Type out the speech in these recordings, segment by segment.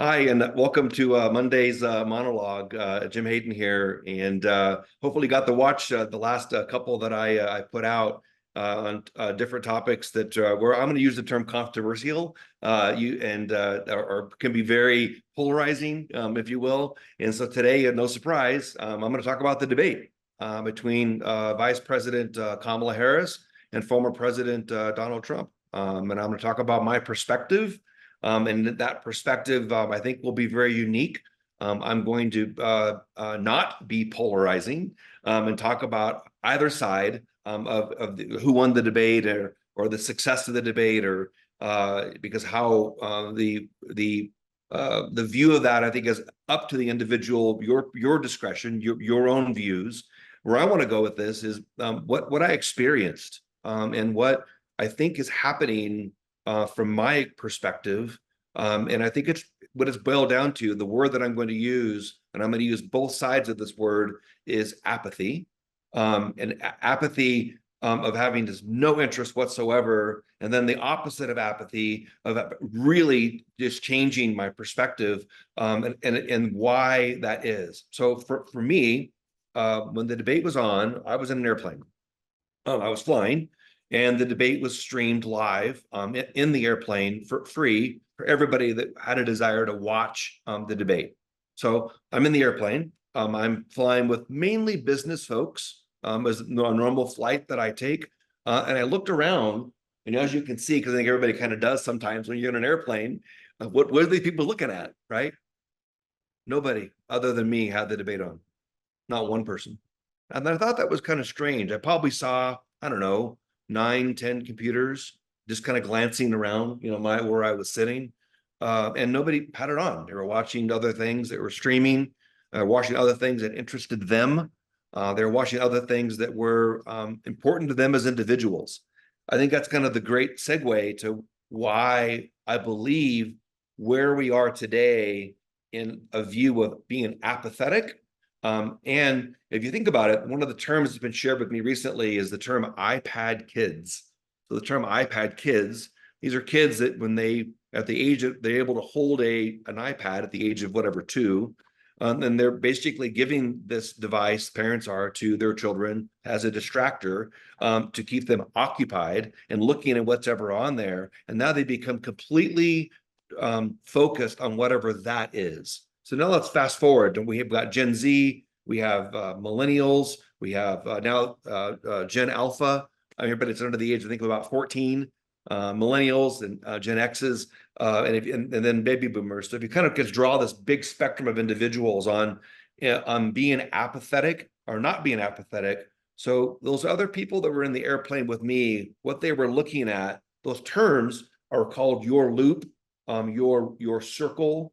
Hi, and welcome to Monday's monologue. Jim Hayden here, and hopefully got to watch the last couple that I put out on different topics that where I'm going to use the term controversial, or can be very polarizing, if you will. And so today, no surprise, I'm going to talk about the debate between Vice President Kamala Harris and former President Donald Trump, and I'm going to talk about my perspective. And that perspective, I think, will be very unique. I'm going to not be polarizing and talk about either side who won the debate or the success of the debate, or because how the view of that, I think, is up to the individual, your discretion, your own views. Where I want to go with this is what I experienced and what I think is happening from my perspective. And I think it's what it's boiled down to. The word that I'm going to use, and I'm going to use both sides of this word, is apathy. And apathy of having just no interest whatsoever. And then the opposite of apathy, of really just changing my perspective, and why that is. So for me, when the debate was on, I was in an airplane. I was flying, and the debate was streamed live in the airplane for free for everybody that had a desire to watch the debate. So I'm in the airplane. I'm flying with mainly business folks, as a normal flight that I take. And I looked around, and as you can see, because I think everybody kind of does sometimes when you're in an airplane, what are these people looking at, right? Nobody other than me had the debate on, not one person. And I thought that was kind of strange. I probably saw, I don't know, 9, 10 computers just kind of glancing around, where I was sitting. And nobody had it on. They were watching other things that were streaming, watching other things that interested them. They were watching other things that were important to them as individuals. I think that's kind of the great segue to why I believe where we are today in a view of being apathetic. And if you think about it, one of the terms that's been shared with me recently is the term iPad kids. So the term iPad kids, these are kids that when at the age of, they're able to hold an iPad at the age of whatever, 2. And they're basically giving this device, parents are, to their children as a distractor, to keep them occupied and looking at what's ever on there. And now they become completely focused on whatever that is. So now let's fast forward. We have got Gen Z, we have millennials, we have now Gen Alpha. Everybody that's under the age, I think, of about 14. Millennials and Gen X's, and then baby boomers. So if you kind of just draw this big spectrum of individuals on being apathetic or not being apathetic. So those other people that were in the airplane with me, what they were looking at, those terms are called your loop, your circle,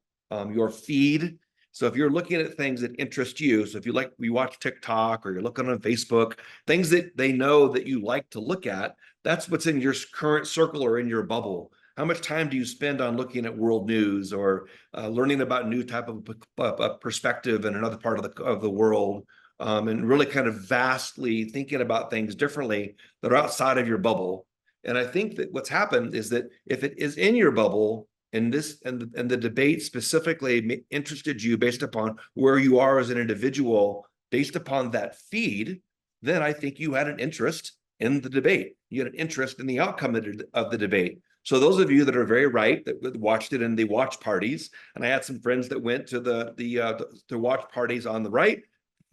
your feed. So if you're looking at things that interest you, so if you watch TikTok or you're looking on Facebook, things that they know that you like to look at, that's what's in your current circle or in your bubble. How much time do you spend on looking at world news or learning about new type of perspective in another part of the world, and really kind of vastly thinking about things differently that are outside of your bubble? And I think that what's happened is that if it is in your bubble, and the debate specifically interested you based upon where you are as an individual, based upon that feed, then I think you had an interest in the debate. You had an interest in the outcome of the debate. So those of you that are very right, that watched it in the watch parties, and I had some friends that went to the watch parties on the right,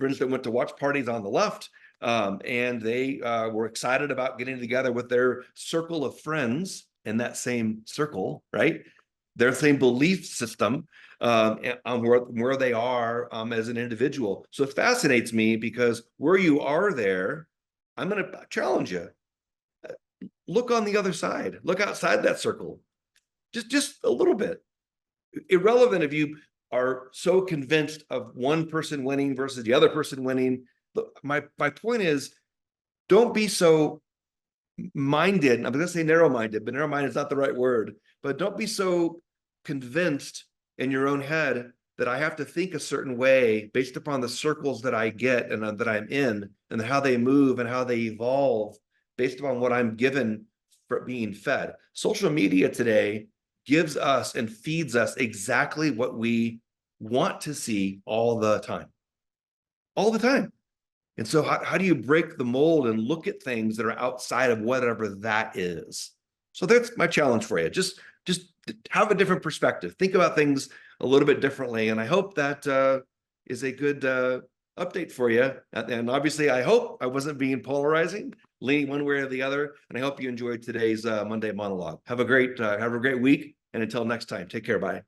friends that went to watch parties on the left, and they were excited about getting together with their circle of friends in that same circle, right? Their same belief system on where they are as an individual. So it fascinates me because where you are there, I'm going to challenge you. Look on the other side. Look outside that circle. Just a little bit. Irrelevant if you are so convinced of one person winning versus the other person winning. My point is, don't be so minded. I'm going to say narrow-minded, but narrow-minded is not the right word. But don't be so convinced in your own head that I have to think a certain way based upon the circles that I get and that I'm in, and how they move and how they evolve based upon what I'm given for being fed. Social media today gives us and feeds us exactly what we want to see all the time. All the time. And so how do you break the mold and look at things that are outside of whatever that is? So that's my challenge for you. Just have a different perspective. Think about things a little bit differently. And I hope that is a good update for you. And obviously, I hope I wasn't being polarizing, leaning one way or the other. And I hope you enjoyed today's Monday monologue. Have a great week. And until next time, take care. Bye.